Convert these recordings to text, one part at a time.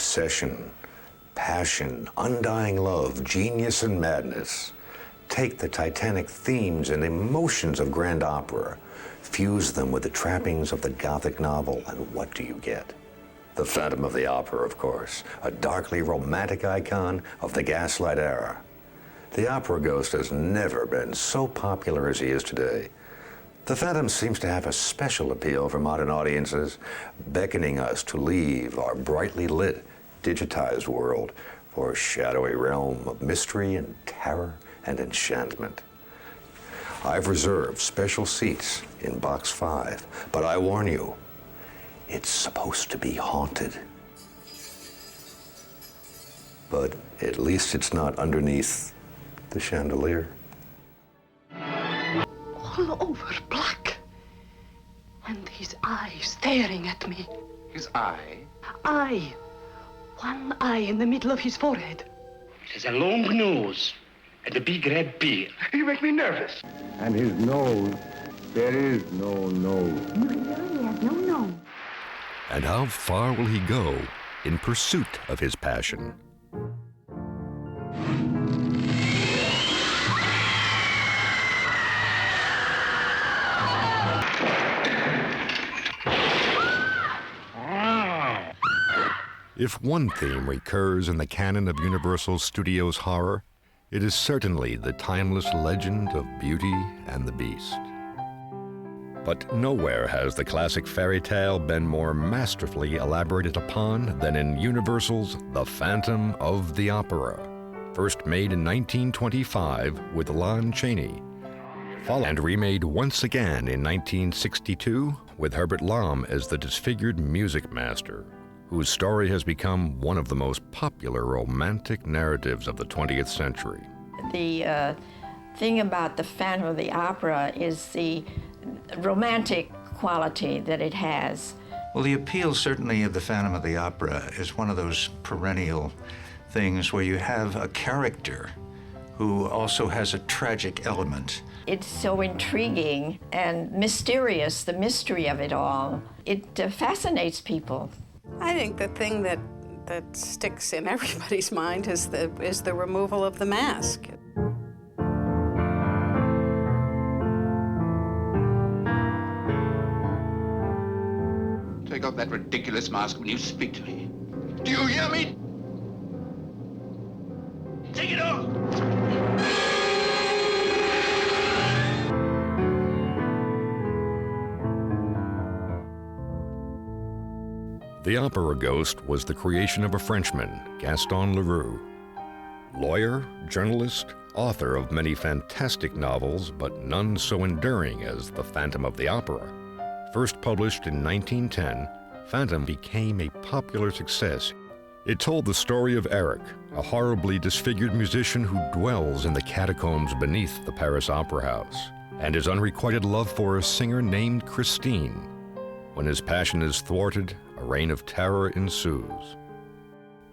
obsession, passion, undying love, genius and madness. Take the titanic themes and emotions of grand opera, fuse them with the trappings of the Gothic novel, and what do you get? The Phantom of the Opera, of course, a darkly romantic icon of the Gaslight era. The opera ghost has never been so popular as he is today. The Phantom seems to have a special appeal for modern audiences, beckoning us to leave our brightly lit, digitized world for a shadowy realm of mystery and terror and enchantment. I've reserved special seats in box 5, but I warn you, it's supposed to be haunted. But at least it's not underneath the chandelier. All over black. And his eye staring at me. His eye? Eye. One eye in the middle of his forehead. He has a long nose and a big red beard. You make me nervous. And his nose, there is no nose. No, he really has no nose. And how far will he go in pursuit of his passion? If one theme recurs in the canon of Universal Studios horror, it is certainly the timeless legend of Beauty and the Beast. But nowhere has the classic fairy tale been more masterfully elaborated upon than in Universal's The Phantom of the Opera, first made in 1925 with Lon Chaney, and remade once again in 1962 with Herbert Lom as the disfigured music master, whose story has become one of the most popular romantic narratives of the 20th century. The thing about The Phantom of the Opera is the romantic quality that it has. Well, the appeal certainly of The Phantom of the Opera is one of those perennial things where you have a character who also has a tragic element. It's so intriguing and mysterious, the mystery of it all. It fascinates people. I think the thing that sticks in everybody's mind is the removal of the mask. Take off that ridiculous mask when you speak to me. Do you hear me? Take it off! The Opera Ghost was the creation of a Frenchman, Gaston Leroux. Lawyer, journalist, author of many fantastic novels, but none so enduring as The Phantom of the Opera. First published in 1910, Phantom became a popular success. It told the story of Eric, a horribly disfigured musician who dwells in the catacombs beneath the Paris Opera House, and his unrequited love for a singer named Christine. When his passion is thwarted, a reign of terror ensues.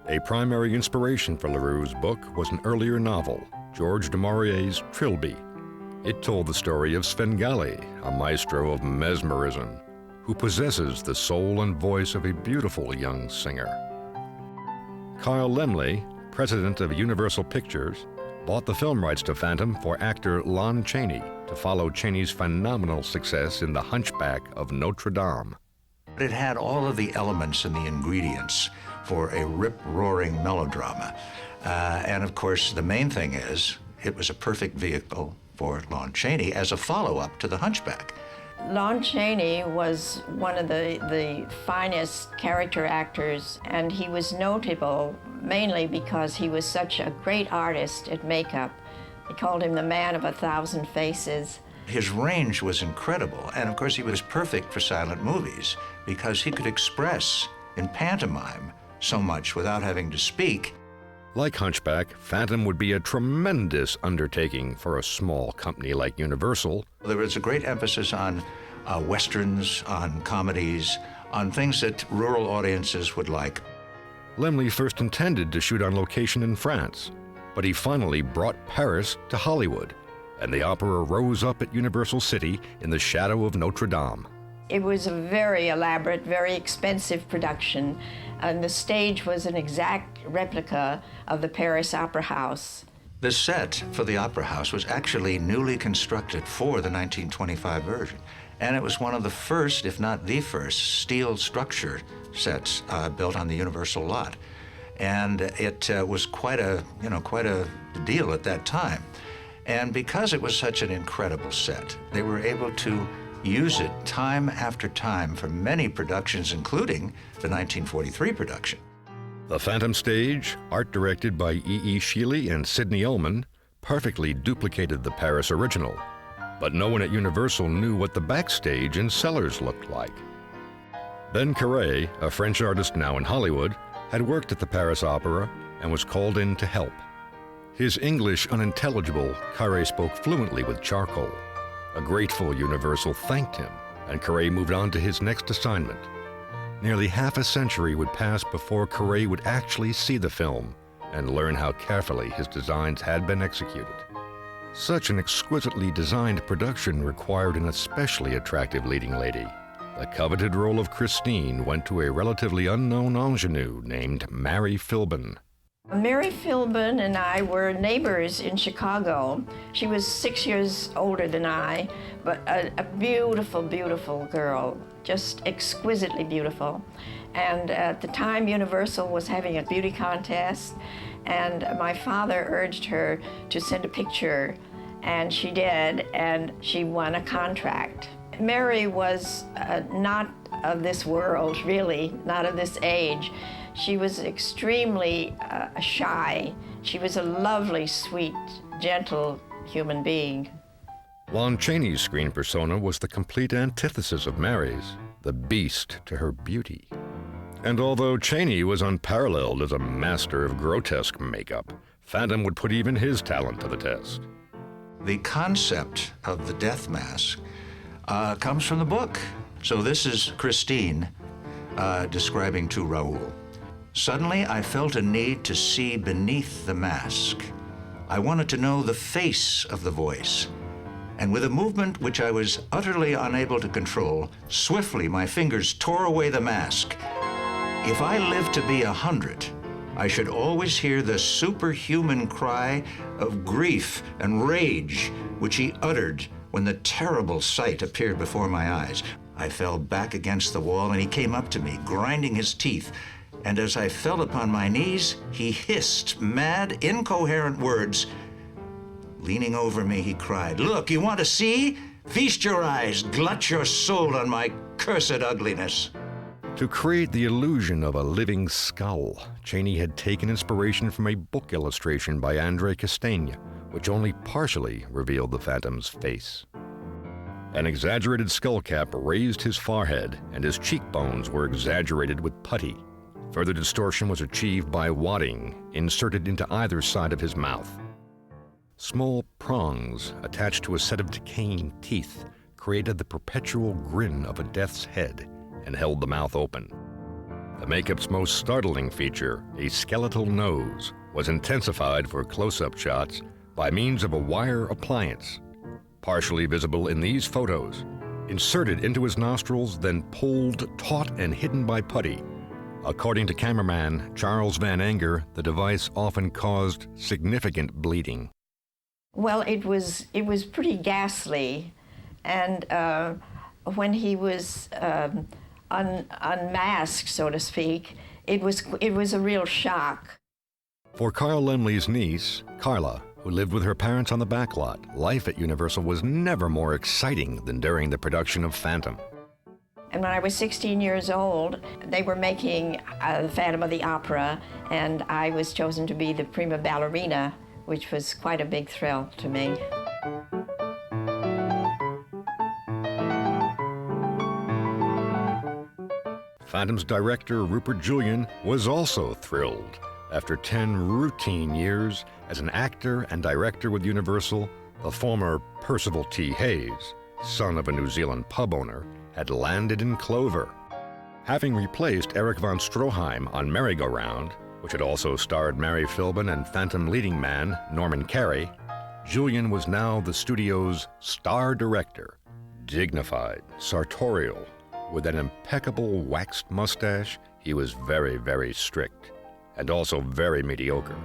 A primary inspiration for Leroux's book was an earlier novel, George du Maurier's Trilby. It told the story of Svengali, a maestro of mesmerism, who possesses the soul and voice of a beautiful young singer. Carl Laemmle, president of Universal Pictures, bought the film rights to Phantom for actor Lon Chaney to follow Chaney's phenomenal success in The Hunchback of Notre Dame. It had all of the elements and the ingredients for a rip-roaring melodrama. And of course, the main thing is, it was a perfect vehicle for Lon Chaney as a follow-up to The Hunchback. Lon Chaney was one of the finest character actors, and he was notable mainly because he was such a great artist at makeup. They called him the man of 1,000 faces. His range was incredible, and of course he was perfect for silent movies because he could express in pantomime so much without having to speak. Like Hunchback, Phantom would be a tremendous undertaking for a small company like Universal. There was a great emphasis on westerns, on comedies, on things that rural audiences would like. Laemmle first intended to shoot on location in France, but he finally brought Paris to Hollywood, and the opera rose up at Universal City in the shadow of Notre Dame. It was a very elaborate, very expensive production, and the stage was an exact replica of the Paris Opera House. The set for the Opera House was actually newly constructed for the 1925 version, and it was one of the first, if not the first, steel structure sets built on the Universal lot. And it was quite a deal at that time. And because it was such an incredible set, they were able to use it time after time for many productions, including the 1943 production. The Phantom stage, art directed by E.E. Sheely and Sidney Ullman, perfectly duplicated the Paris original, but no one at Universal knew what the backstage and cellars looked like. Ben Carré, a French artist now in Hollywood, had worked at the Paris Opera and was called in to help. His English unintelligible, Carré spoke fluently with charcoal. A grateful Universal thanked him, and Carré moved on to his next assignment. Nearly half a century would pass before Carré would actually see the film and learn how carefully his designs had been executed. Such an exquisitely designed production required an especially attractive leading lady. The coveted role of Christine went to a relatively unknown ingenue named Mary Philbin. Mary Philbin and I were neighbors in Chicago. She was 6 years older than I, but a beautiful, beautiful girl, just exquisitely beautiful. And at the time, Universal was having a beauty contest, and my father urged her to send a picture, and she did, and she won a contract. Mary was not of this world, really, not of this age. She was extremely shy. She was a lovely, sweet, gentle human being. Lon Chaney's screen persona was the complete antithesis of Mary's, the beast to her beauty. And although Chaney was unparalleled as a master of grotesque makeup, Phantom would put even his talent to the test. The concept of the death mask comes from the book. So this is Christine describing to Raoul. Suddenly, I felt a need to see beneath the mask. I wanted to know the face of the voice. And with a movement which I was utterly unable to control, swiftly my fingers tore away the mask. If I lived to be 100, I should always hear the superhuman cry of grief and rage which he uttered when the terrible sight appeared before my eyes. I fell back against the wall, and he came up to me, grinding his teeth. And as I fell upon my knees, he hissed mad, incoherent words. Leaning over me, he cried, "Look, you want to see? Feast your eyes, glut your soul on my cursed ugliness." To create the illusion of a living skull, Chaney had taken inspiration from a book illustration by Andre Castaigne, which only partially revealed the Phantom's face. An exaggerated skull cap raised his forehead, and his cheekbones were exaggerated with putty. Further distortion was achieved by wadding, inserted into either side of his mouth. Small prongs attached to a set of decaying teeth created the perpetual grin of a death's head and held the mouth open. The makeup's most startling feature, a skeletal nose, was intensified for close-up shots by means of a wire appliance, partially visible in these photos, inserted into his nostrils, then pulled, taut, and hidden by putty. According to cameraman Charles Van Anger, the device often caused significant bleeding. Well, it was pretty ghastly, and when he was unmasked, so to speak, it was a real shock. For Carl Laemmle's niece, Carla, who lived with her parents on the backlot, life at Universal was never more exciting than during the production of Phantom. And when I was 16 years old, they were making the Phantom of the Opera, and I was chosen to be the prima ballerina, which was quite a big thrill to me. Phantom's director, Rupert Julian, was also thrilled. After 10 routine years as an actor and director with Universal, the former Percival T. Hayes, son of a New Zealand pub owner, had landed in clover. Having replaced Erich von Stroheim on Merry-Go-Round, which had also starred Mary Philbin and Phantom leading man Norman Carey, Julian was now the studio's star director, dignified, sartorial, With an impeccable waxed mustache, he was very, very strict, and also very mediocre.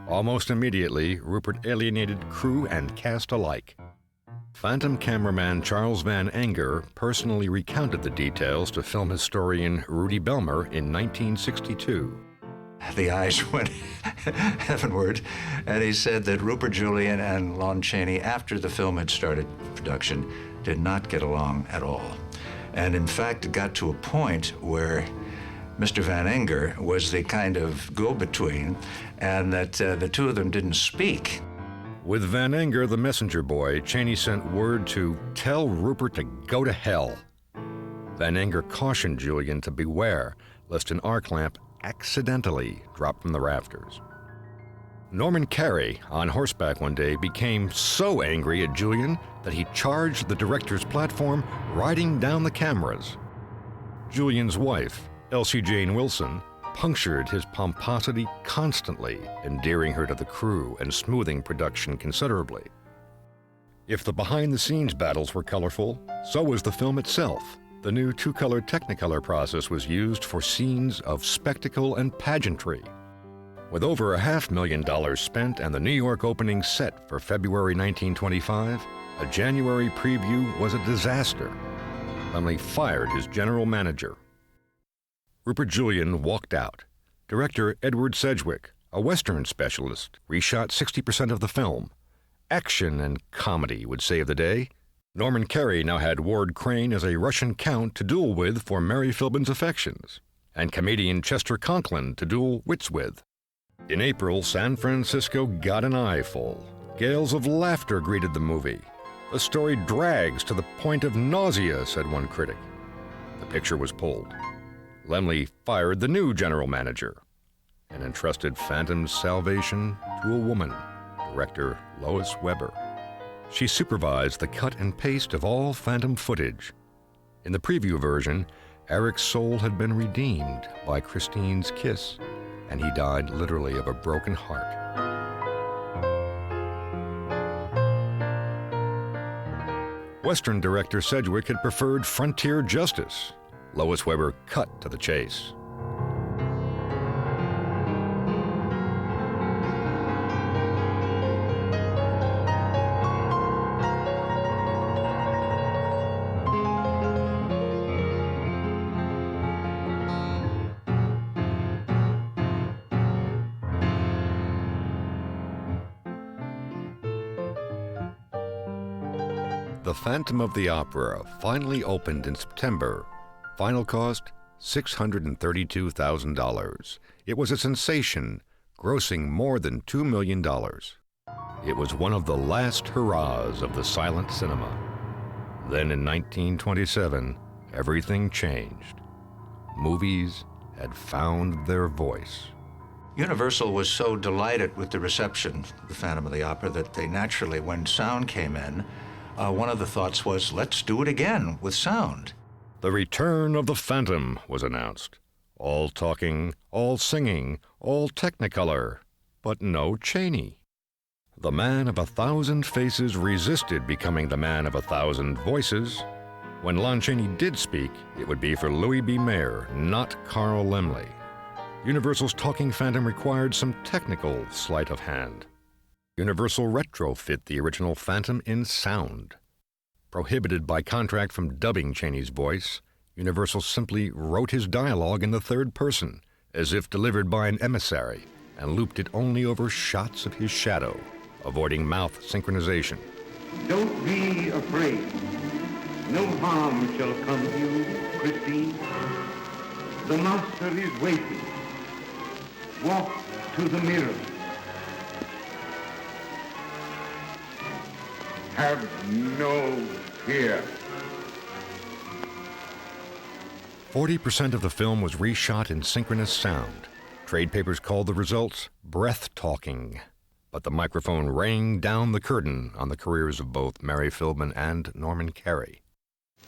Almost immediately, Rupert alienated crew and cast alike. Phantom cameraman Charles Van Enger personally recounted the details to film historian Rudy Belmer in 1962. The eyes went heavenward, and he said that Rupert Julian and Lon Chaney, after the film had started production, did not get along at all. And in fact, it got to a point where Mr. Van Enger was the kind of go-between, and that the two of them didn't speak. With Van Enger the messenger boy, Chaney sent word to tell Rupert to go to hell. Van Enger cautioned Julian to beware lest an arc lamp accidentally drop from the rafters. Norman Carey, on horseback one day, became so angry at Julian that he charged the director's platform, riding down the cameras. Julian's wife, Elsie Jane Wilson, punctured his pomposity constantly, endearing her to the crew and smoothing production considerably. If the behind-the-scenes battles were colorful, so was the film itself. The new two-color Technicolor process was used for scenes of spectacle and pageantry. With over $500,000 spent and the New York opening set for February 1925, a January preview was a disaster. Laemmle fired his general manager. Rupert Julian walked out. Director Edward Sedgwick, a Western specialist, reshot 60% of the film. Action and comedy would save the day. Norman Carey now had Ward Crane as a Russian count to duel with for Mary Philbin's affections, and comedian Chester Conklin to duel wits with. In April, San Francisco got an eyeful. Gales of laughter greeted the movie. The story drags to the point of nausea, said one critic. The picture was pulled. Laemmle fired the new general manager and entrusted Phantom's salvation to a woman, director Lois Weber. She supervised the cut and paste of all Phantom footage. In the preview version, Eric's soul had been redeemed by Christine's kiss, and he died literally of a broken heart. Western director Sedgwick had preferred frontier justice. Lois Weber cut to the chase. The Phantom of the Opera finally opened in September. Final cost, $632,000. It was a sensation, grossing more than $2 million. It was one of the last hurrahs of the silent cinema. Then in 1927, everything changed. Movies had found their voice. Universal was so delighted with the reception of The Phantom of the Opera that they naturally, when sound came in, one of the thoughts was, let's do it again with sound. The return of the Phantom was announced. All talking, all singing, all Technicolor, but no Chaney. The man of 1,000 faces resisted becoming the man of 1,000 voices. When Lon Chaney did speak, it would be for Louis B. Mayer, not Carl Laemmle. Universal's talking Phantom required some technical sleight of hand. Universal retrofit the original Phantom in sound. Prohibited by contract from dubbing Chaney's voice, Universal simply wrote his dialogue in the third person, as if delivered by an emissary, and looped it only over shots of his shadow, avoiding mouth synchronization. Don't be afraid. No harm shall come to you, Christine. The master is waiting. Walk to the mirror. Have no fear. 40% of the film was reshot in synchronous sound. Trade papers called the results breath-talking. But the microphone rang down the curtain on the careers of both Mary Philbin and Norman Carey.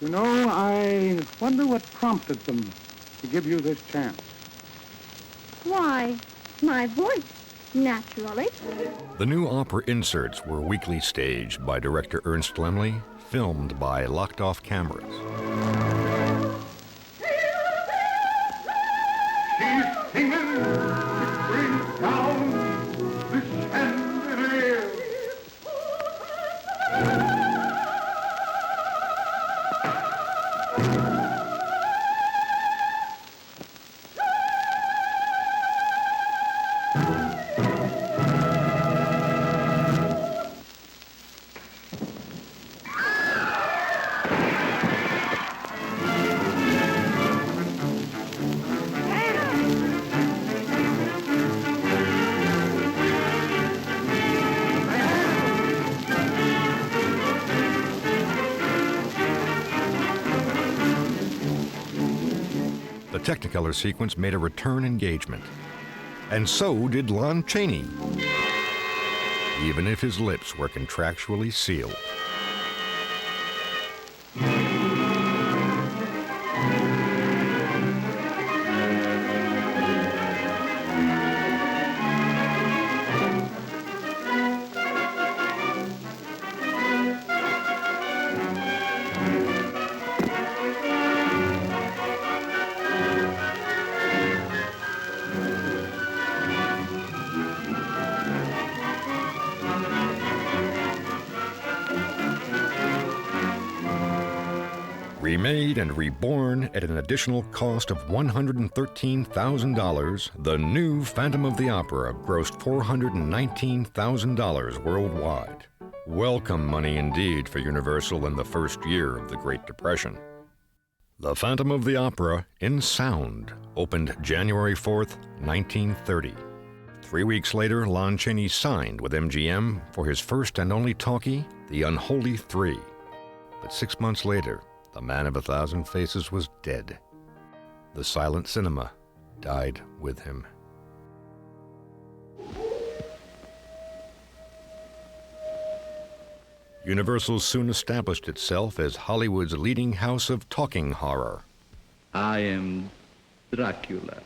You know, I wonder what prompted them to give you this chance. Why, my voice, naturally. The new opera inserts were weekly staged by director Ernst Laemmle, filmed by locked-off cameras. Technicolor sequence made a return engagement. And so did Lon Chaney, even if his lips were contractually sealed. Remade and reborn at an additional cost of $113,000, the new Phantom of the Opera grossed $419,000 worldwide. Welcome money indeed for Universal in the first year of the Great Depression. The Phantom of the Opera, in sound, opened January 4th, 1930. 3 weeks later, Lon Chaney signed with MGM for his first and only talkie, The Unholy Three. But 6 months later, the man of 1,000 faces was dead. The silent cinema died with him. Universal soon established itself as Hollywood's leading house of talking horror. I am Dracula.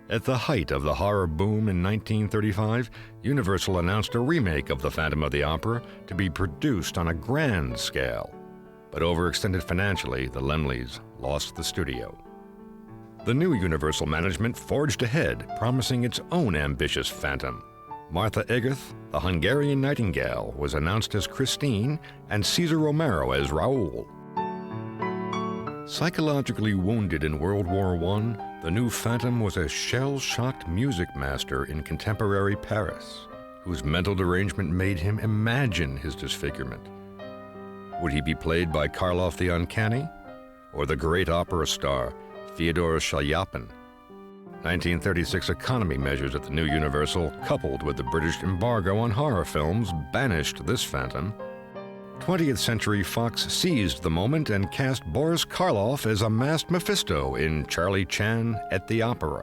At the height of the horror boom in 1935, Universal announced a remake of The Phantom of the Opera to be produced on a grand scale. But overextended financially, the Laemmles lost the studio. The new Universal management forged ahead, promising its own ambitious Phantom. Martha Egerth, the Hungarian Nightingale, was announced as Christine and Cesar Romero as Raoul. Psychologically wounded in World War I, the new Phantom was a shell-shocked music master in contemporary Paris, whose mental derangement made him imagine his disfigurement. Would he be played by Karloff the Uncanny, or the great opera star Fyodor Shalyapin? 1936 economy measures at the new Universal, coupled with the British embargo on horror films, banished this Phantom. 20th Century Fox seized the moment and cast Boris Karloff as a masked Mephisto in Charlie Chan at the Opera.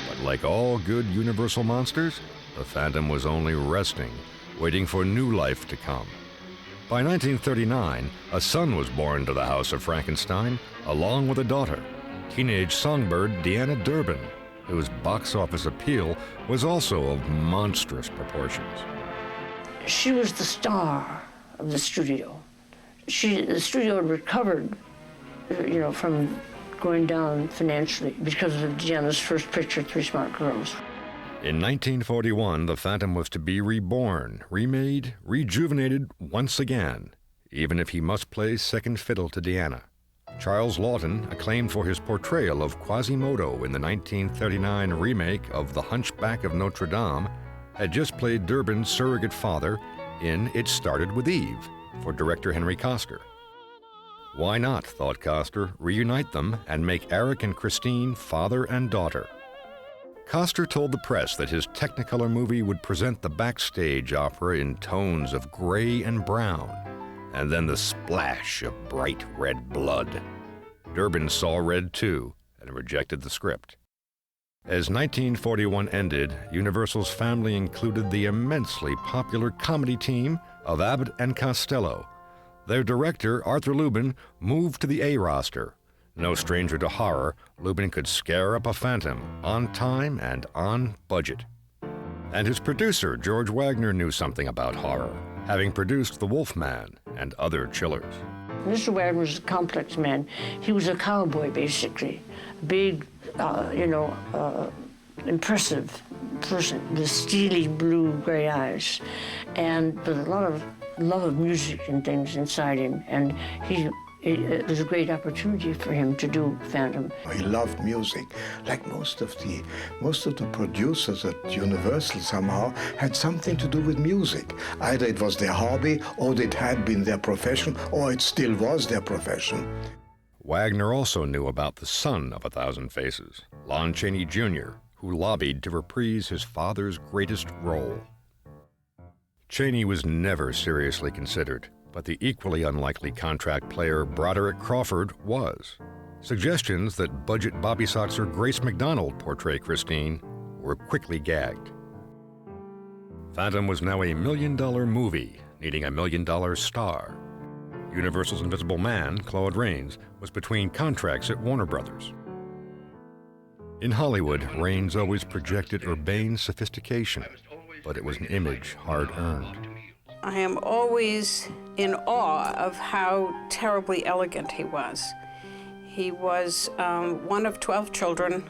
But like all good Universal monsters, the Phantom was only resting, waiting for new life to come. By 1939, a son was born to the House of Frankenstein, along with a daughter, teenage songbird Deanna Durbin, whose box office appeal was also of monstrous proportions. She was the star of the studio. The studio had recovered, from going down financially because of Deanna's first picture, Three Smart Girls. In 1941, the Phantom was to be reborn, remade, rejuvenated once again, even if he must play second fiddle to Deanna. Charles Laughton, acclaimed for his portrayal of Quasimodo in the 1939 remake of The Hunchback of Notre Dame, had just played Durbin's surrogate father in It Started with Eve for director Henry Koster. Why not, thought Koster, reunite them and make Eric and Christine father and daughter? Koster told the press that his Technicolor movie would present the backstage opera in tones of gray and brown, and then the splash of bright red blood. Durbin saw red too and rejected the script. As 1941 ended, Universal's family included the immensely popular comedy team of Abbott and Costello. Their director, Arthur Lubin, moved to the A roster. No stranger to horror, Lubin could scare up a Phantom on time and on budget. And his producer, George Wagner, knew something about horror, having produced The Wolfman and other chillers. Mr. Wagner was a complex man. He was a cowboy, basically. Big, impressive person with steely blue-gray eyes, and with a lot of love of music and things inside him. And it was a great opportunity for him to do Phantom. He loved music. Like most of the producers at Universal somehow had something to do with music. Either it was their hobby, or it had been their profession, or it still was their profession. Wagner also knew about the son of 1,000 Faces, Lon Chaney Jr., who lobbied to reprise his father's greatest role. Chaney was never seriously considered, but the equally unlikely contract player Broderick Crawford was. Suggestions that budget Bobby Soxer Grace McDonald portray Christine were quickly gagged. Phantom was now $1 million movie, needing $1 million star. Universal's Invisible Man, Claude Rains, was between contracts at Warner Brothers. In Hollywood, Rains always projected urbane sophistication, but it was an image hard-earned. I am always in awe of how terribly elegant he was. He was one of 12 children.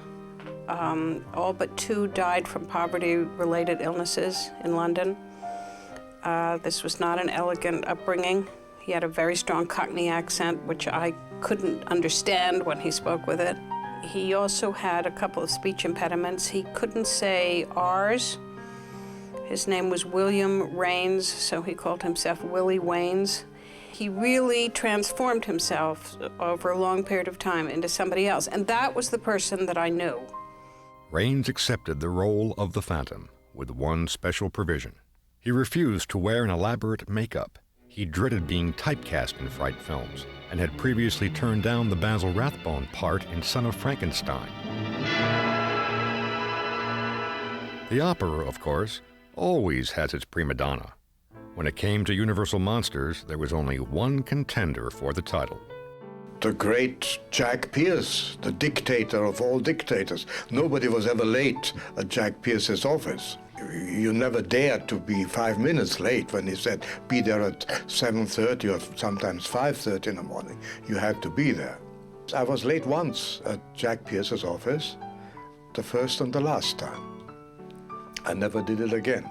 All but 2 died from poverty-related illnesses in London. This was not an elegant upbringing. He had a very strong Cockney accent, which I couldn't understand when he spoke with it. He also had a couple of speech impediments. He couldn't say R's. His name was William Rains, so he called himself Willie Wains. He really transformed himself over a long period of time into somebody else, and that was the person that I knew. Rains accepted the role of the Phantom with one special provision. He refused to wear an elaborate makeup. He dreaded being typecast in fright films and had previously turned down the Basil Rathbone part in Son of Frankenstein. The opera, of course, always has its prima donna. When it came to Universal Monsters, there was only one contender for the title. The great Jack Pierce, the dictator of all dictators. Nobody was ever late at Jack Pierce's office. You never dared to be 5 minutes late when he said, be there at 7:30 or sometimes 5:30 in the morning. You had to be there. I was late once at Jack Pierce's office, the first and the last time. I never did it again.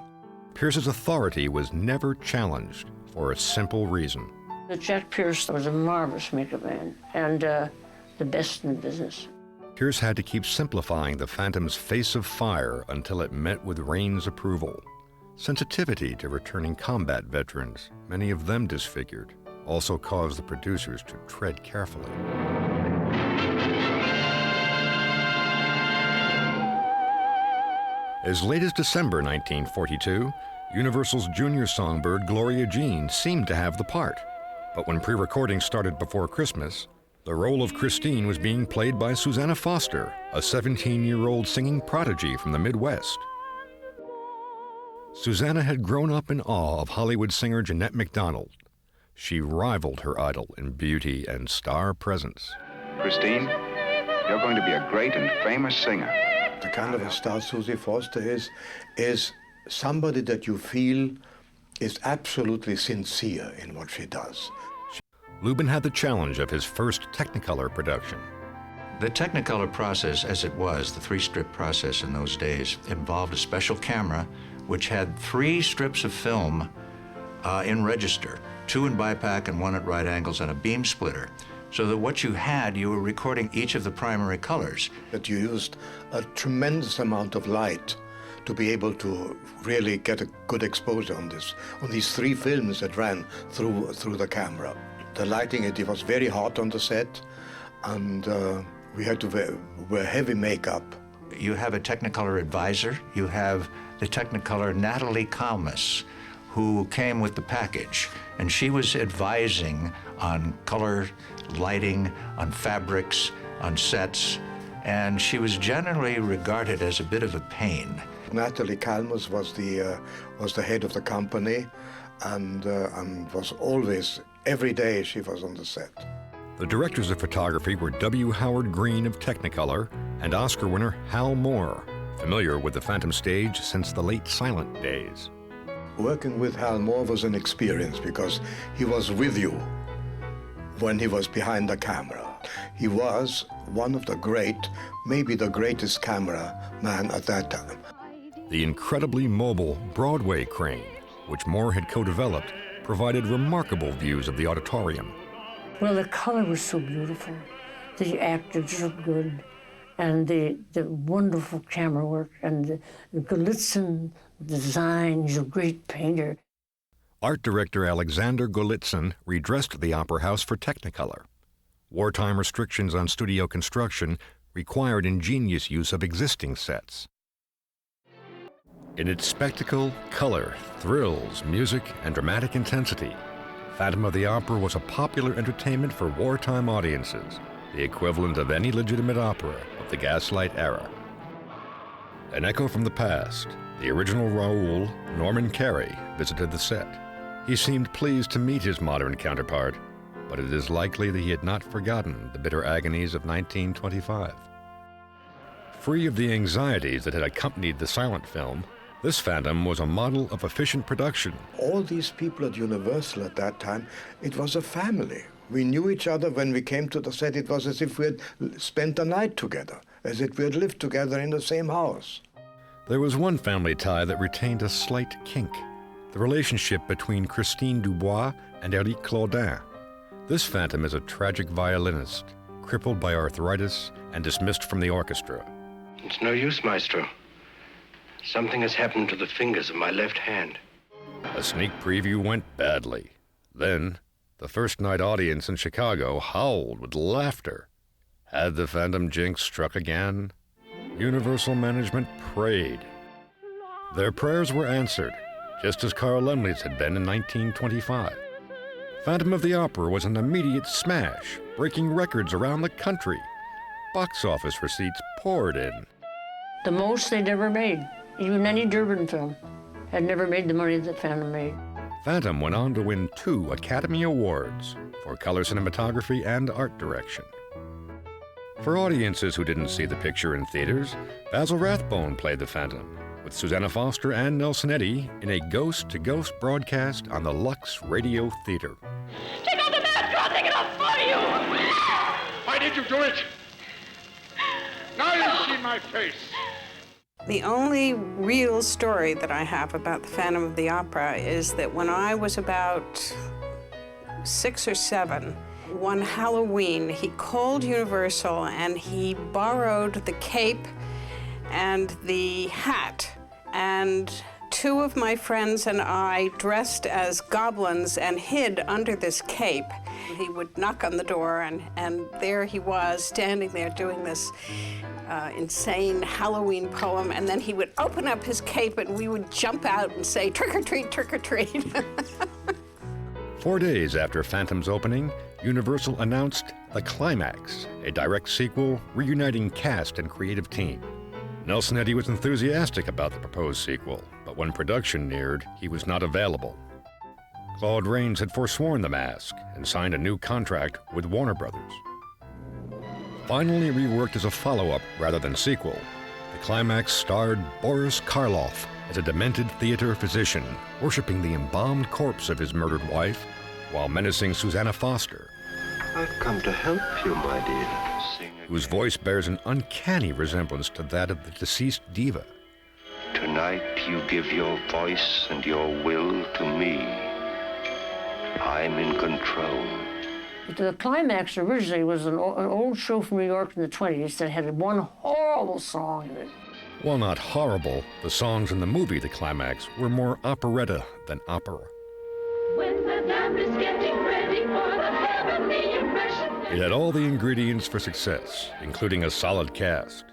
Pierce's authority was never challenged for a simple reason. Jack Pierce was a marvelous makeup man and the best in the business. Pierce had to keep simplifying the Phantom's face of fire until it met with Rains' approval. Sensitivity to returning combat veterans, many of them disfigured, also caused the producers to tread carefully. As late as December 1942, Universal's junior songbird Gloria Jean seemed to have the part. But when pre-recording started before Christmas, the role of Christine was being played by Susanna Foster, a 17-year-old singing prodigy from the Midwest. Susanna had grown up in awe of Hollywood singer Jeanette MacDonald. She rivaled her idol in beauty and star presence. Christine, you're going to be a great and famous singer. The kind of a star Susie Foster is somebody that you feel is absolutely sincere in what she does. Lubin had the challenge of his first Technicolor production. The Technicolor process, as it was, the 3-strip process in those days, involved a special camera which had 3 strips of film in register, 2 in bipack and 1 at right angles, and a beam splitter. So that what you had, you were recording each of the primary colors. That you used a tremendous amount of light to be able to really get a good exposure on these 3 films that ran through the camera. The lighting, it was very hot on the set, and we had to wear heavy makeup. You have a Technicolor advisor. You have the Technicolor Natalie Kalmus, who came with the package, and she was advising on color, lighting, on fabrics, on sets, and she was generally regarded as a bit of a pain. Natalie Kalmus was the head of the company, and was always, every day she was on the set. The directors of photography were W. Howard Green of Technicolor and Oscar winner Hal Moore, familiar with the Phantom stage since the late silent days. Working with Hal Moore was an experience because he was with you when he was behind the camera. He was one of the great, maybe the greatest cameraman at that time. The incredibly mobile Broadway crane, which Moore had co-developed, provided remarkable views of the auditorium. Well, the color was so beautiful. The actors looked good, and the wonderful camera work, and the Golitsyn design. He's a great painter. Art director Alexander Golitsyn redressed the Opera House for Technicolor. Wartime restrictions on studio construction required ingenious use of existing sets. In its spectacle, color, thrills, music, and dramatic intensity, Phantom of the Opera was a popular entertainment for wartime audiences, the equivalent of any legitimate opera of the Gaslight era. An echo from the past, the original Raoul, Norman Carey, visited the set. He seemed pleased to meet his modern counterpart, but it is likely that he had not forgotten the bitter agonies of 1925. Free of the anxieties that had accompanied the silent film, this Phantom was a model of efficient production. All these people at Universal at that time, it was a family. We knew each other. When we came to the set, it was as if we had spent the night together, as if we had lived together in the same house. There was one family tie that retained a slight kink, the relationship between Christine Dubois and Eric Claudin. This Phantom is a tragic violinist, crippled by arthritis and dismissed from the orchestra. It's no use, Maestro. Something has happened to the fingers of my left hand. A sneak preview went badly. Then, the first night audience in Chicago howled with laughter. Had the Phantom jinx struck again? Universal management prayed. Their prayers were answered, just as Carl Laemmle's had been in 1925. Phantom of the Opera was an immediate smash, breaking records around the country. Box office receipts poured in. The most they'd ever made. Even any Durban film had never made the money that Phantom made. Phantom went on to win 2 Academy Awards for color cinematography and art direction. For audiences who didn't see the picture in theaters, Basil Rathbone played the Phantom, with Susanna Foster and Nelson Eddy in a ghost-to-ghost broadcast on the Lux Radio Theater. Take out the mask, or I'll take it off for you! Why did you do it? Now you see my face. The only real story that I have about the Phantom of the Opera is that when I was about 6 or 7, one Halloween, he called Universal and he borrowed the cape and the hat. And 2 of my friends and I dressed as goblins and hid under this cape. He would knock on the door and there he was, standing there doing this insane Halloween poem, and then he would open up his cape and we would jump out and say, trick or treat, trick or treat. 4 days after Phantom's opening, Universal announced The Climax, a direct sequel reuniting cast and creative team. Nelson Eddy was enthusiastic about the proposed sequel, but when production neared, he was not available. Claude Rains had forsworn the mask and signed a new contract with Warner Brothers. Finally reworked as a follow-up rather than sequel, The Climax starred Boris Karloff as a demented theater physician, worshiping the embalmed corpse of his murdered wife while menacing Susanna Foster, I've come to help you, my dear. whose voice bears an uncanny resemblance to that of the deceased diva. Tonight you give your voice and your will to me. I'm in control. The Climax originally was an old show from New York in the 20s that had one horrible song in it. While not horrible, the songs in the movie The Climax were more operetta than opera. When the lamp is getting ready for the heavenly impression. It had all the ingredients for success, including a solid cast.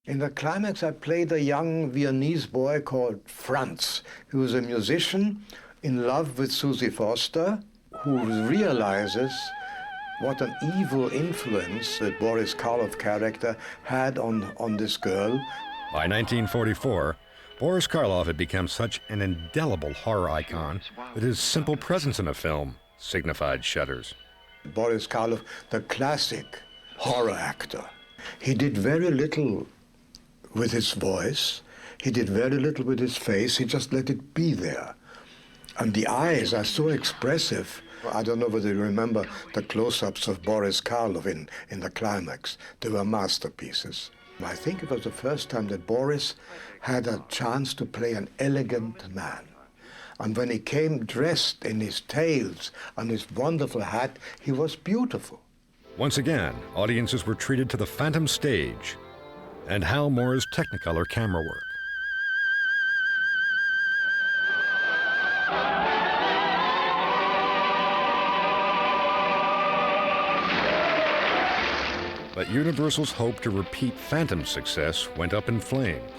In The Climax, I played a young Viennese boy called Franz. He was a musician in love with Susie Foster, who realizes what an evil influence that Boris Karloff character had on this girl. By 1944, Boris Karloff had become such an indelible horror icon that his simple presence in a film signified shudders. Boris Karloff, the classic horror actor. He did very little with his voice. He did very little with his face. He just let it be there. And the eyes are so expressive. I don't know whether you remember the close-ups of Boris Karloff in The Climax. They were masterpieces. I think it was the first time that Boris had a chance to play an elegant man. And when he came dressed in his tails and his wonderful hat, he was beautiful. Once again, audiences were treated to the Phantom stage and Hal Moore's Technicolor camera work. But Universal's hope to repeat Phantom's success went up in flames.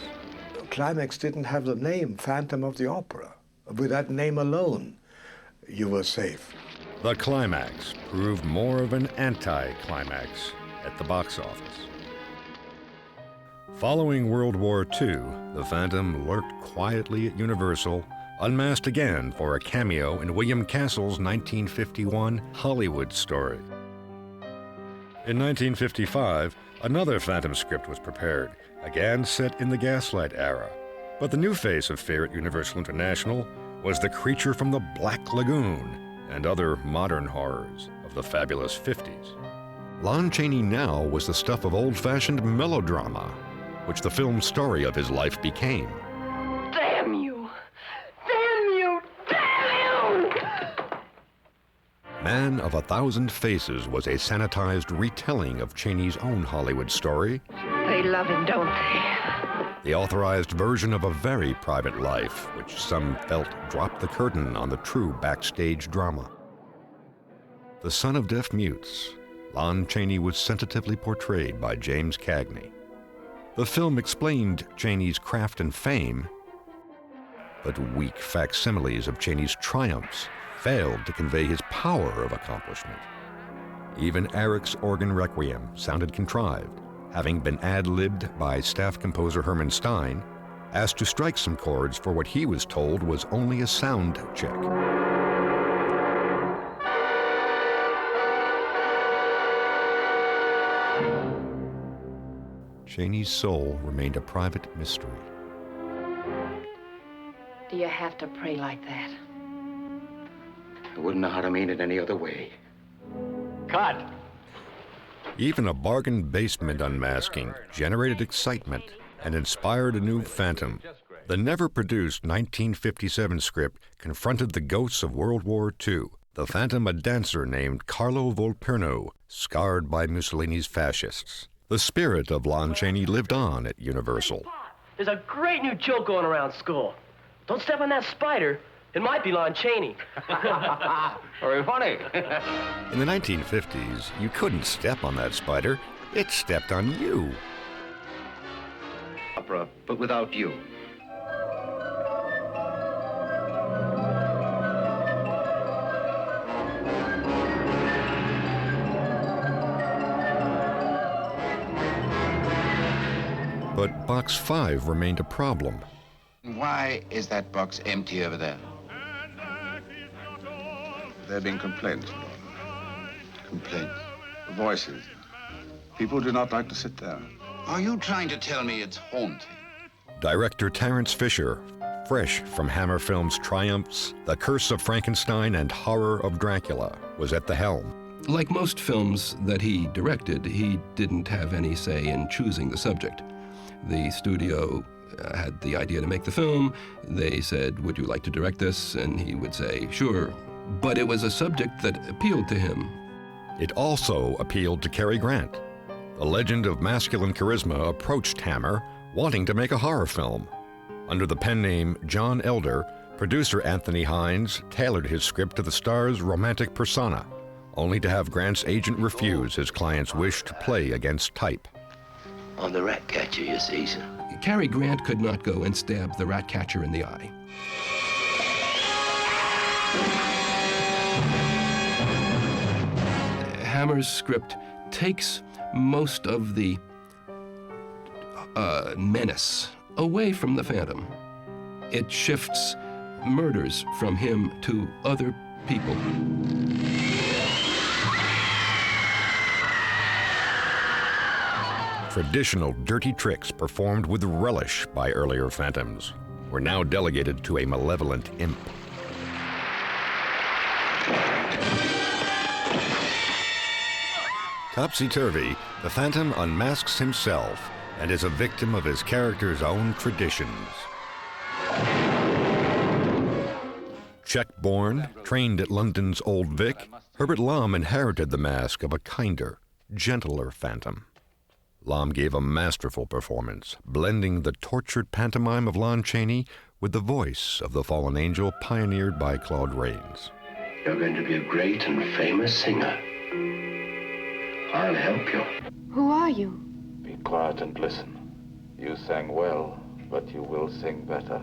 Climax didn't have the name Phantom of the Opera. With that name alone, you were safe. The Climax proved more of an anti-climax at the box office. Following World War II, the Phantom lurked quietly at Universal, unmasked again for a cameo in William Castle's 1951 Hollywood Story. In 1955, another Phantom script was prepared, again set in the Gaslight era. But the new face of fear at Universal International was the creature from the Black Lagoon and other modern horrors of the fabulous 50s. Lon Chaney now was the stuff of old-fashioned melodrama, which the film story of his life became. Damn you! Damn you! Damn you! Man of a Thousand Faces was a sanitized retelling of Chaney's own Hollywood story. They love him, don't they? The authorized version of a very private life, which some felt dropped the curtain on the true backstage drama. The son of deaf mutes, Lon Chaney was sensitively portrayed by James Cagney. The film explained Chaney's craft and fame, but weak facsimiles of Chaney's triumphs failed to convey his power of accomplishment. Even Eric's organ requiem sounded contrived, having been ad-libbed by staff composer Herman Stein, asked to strike some chords for what he was told was only a sound check. Chaney's soul remained a private mystery. Do you have to pray like that? I wouldn't know how to mean it any other way. Cut! Even a bargain basement unmasking generated excitement and inspired a new Phantom. The never-produced 1957 script confronted the ghosts of World War II. The Phantom, a dancer named Carlo Volpirno, scarred by Mussolini's fascists. The spirit of Lon Chaney lived on at Universal. There's a great new joke going around school. Don't step on that spider. It might be Lon Chaney. Very funny. In the 1950s, you couldn't step on that spider. It stepped on you. Opera, but without you. But Box 5 remained a problem. Why is that box empty over there? There have been complaints. Complaints. Voices. People do not like to sit there. Are you trying to tell me it's haunting? Director Terence Fisher, fresh from Hammer Films' triumphs, The Curse of Frankenstein and Horror of Dracula, was at the helm. Like most films that he directed, he didn't have any say in choosing the subject. The studio had the idea to make the film. They said, "Would you like to direct this?" And he would say, "Sure." But it was a subject that appealed to him. It also appealed to Cary Grant. The legend of masculine charisma approached Hammer, wanting to make a horror film. Under the pen name John Elder, producer Anthony Hines tailored his script to the star's romantic persona, only to have Grant's agent refuse his client's wish to play against type. On the rat catcher, you see, sir. Cary Grant could not go and stab the rat catcher in the eye. Hammer's script takes most of the menace away from the Phantom. It shifts murders from him to other people. Traditional dirty tricks performed with relish by earlier Phantoms were now delegated to a malevolent imp. Topsy-turvy, the Phantom unmasks himself and is a victim of his character's own traditions. Czech-born, trained at London's Old Vic, Herbert Lom inherited the mask of a kinder, gentler Phantom. Lom gave a masterful performance, blending the tortured pantomime of Lon Chaney with the voice of the fallen angel pioneered by Claude Rains. You're going to be a great and famous singer. I'll help you. Who are you? Be quiet and listen. You sang well, but you will sing better.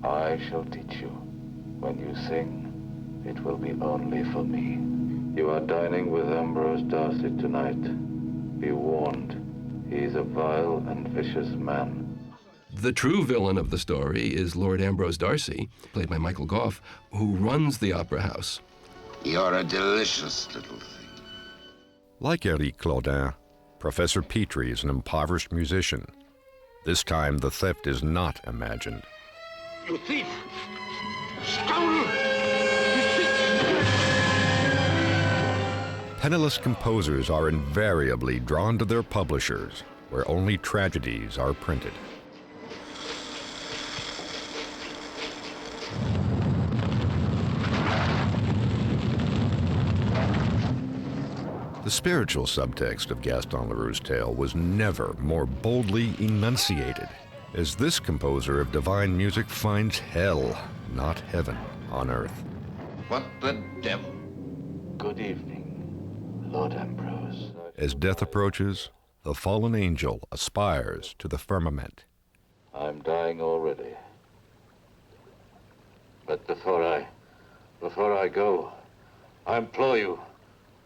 I shall teach you. When you sing, it will be only for me. You are dining with Ambrose Darcy tonight. Be warned, he is a vile and vicious man. The true villain of the story is Lord Ambrose Darcy, played by Michael Gough, who runs the opera house. You're a delicious little thing. Like Eric Claudin, Professor Petrie is an impoverished musician. This time, the theft is not imagined. You thief! Scoundrel! Penniless composers are invariably drawn to their publishers, where only tragedies are printed. The spiritual subtext of Gaston Leroux's tale was never more boldly enunciated, as this composer of divine music finds hell, not heaven, on earth. What the devil? Good evening, Lord Ambrose. As death approaches, the fallen angel aspires to the firmament. I'm dying already. But before I go, I implore you,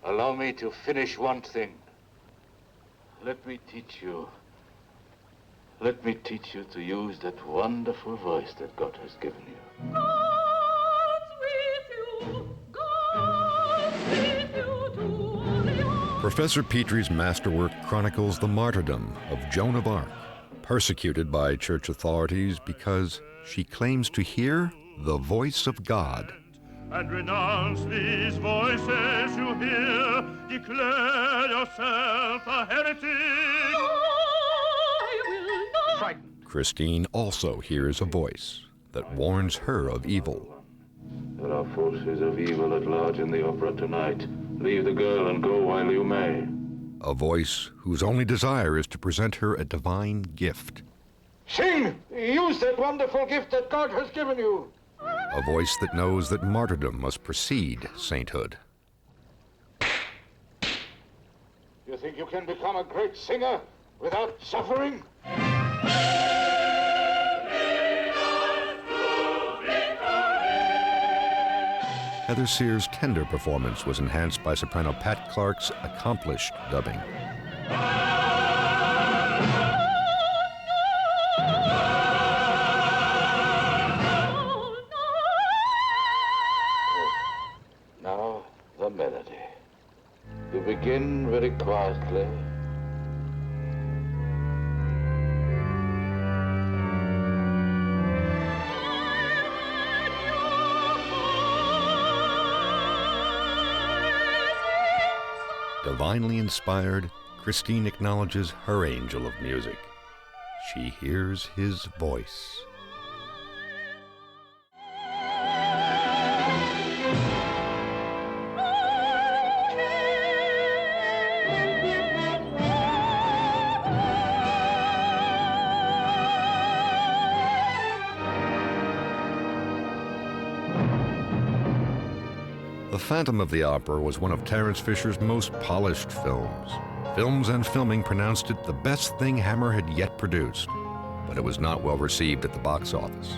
allow me to finish one thing. Let me teach you to use that wonderful voice that God has given you. Professor Petrie's masterwork chronicles the martyrdom of Joan of Arc, persecuted by church authorities because she claims to hear the voice of God. And renounce these voices you hear, declare yourself a heretic. Christine also hears a voice that warns her of evil. There are forces of evil at large in the opera tonight. Leave the girl and go while you may. A voice whose only desire is to present her a divine gift. Sing! Use that wonderful gift that God has given you. A voice that knows that martyrdom must precede sainthood. You think you can become a great singer without suffering? Heather Sears' tender performance was enhanced by soprano Pat Clark's accomplished dubbing. Now, the melody. To begin very quietly. Divinely inspired, Christine acknowledges her angel of music. She hears his voice. The Phantom of the Opera was one of Terence Fisher's most polished films. Films and Filming pronounced it the best thing Hammer had yet produced, but it was not well received at the box office.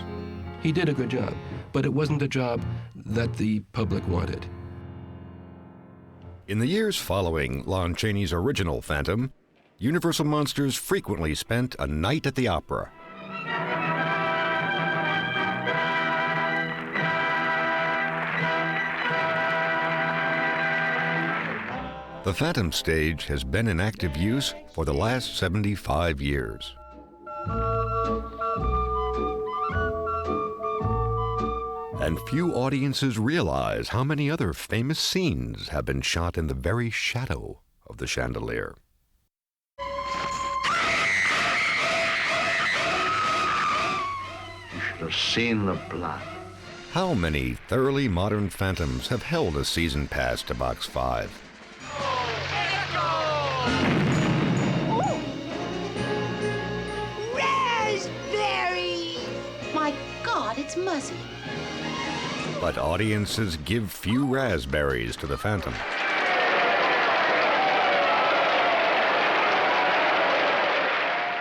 He did a good job, but it wasn't a job that the public wanted. In the years following Lon Chaney's original Phantom, Universal Monsters frequently spent a night at the opera. The Phantom stage has been in active use for the last 75 years. And few audiences realize how many other famous scenes have been shot in the very shadow of the chandelier. You should have seen the blood. How many thoroughly modern Phantoms have held a season pass to Box 5? Raspberry! My God, it's muzzy. But audiences give few raspberries to the Phantom.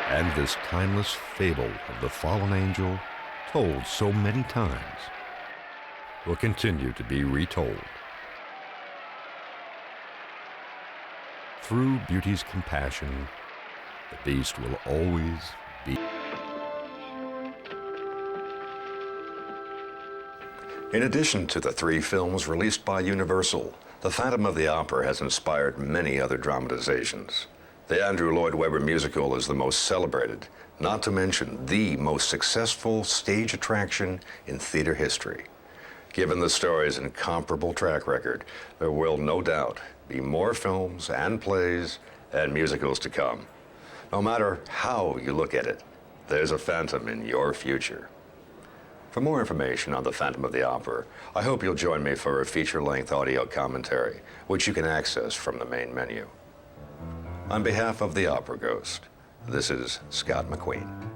And this timeless fable of the fallen angel, told so many times, will continue to be retold. Through beauty's compassion, the beast will always be. In addition to the 3 films released by Universal, The Phantom of the Opera has inspired many other dramatizations. The Andrew Lloyd Webber musical is the most celebrated, not to mention the most successful stage attraction in theater history. Given the story's incomparable track record, there will no doubt be more films and plays and musicals to come. No matter how you look at it, there's a Phantom in your future. For more information on The Phantom of the Opera, I hope you'll join me for a feature-length audio commentary, which you can access from the main menu. On behalf of the Opera Ghost, this is Scott MacQueen.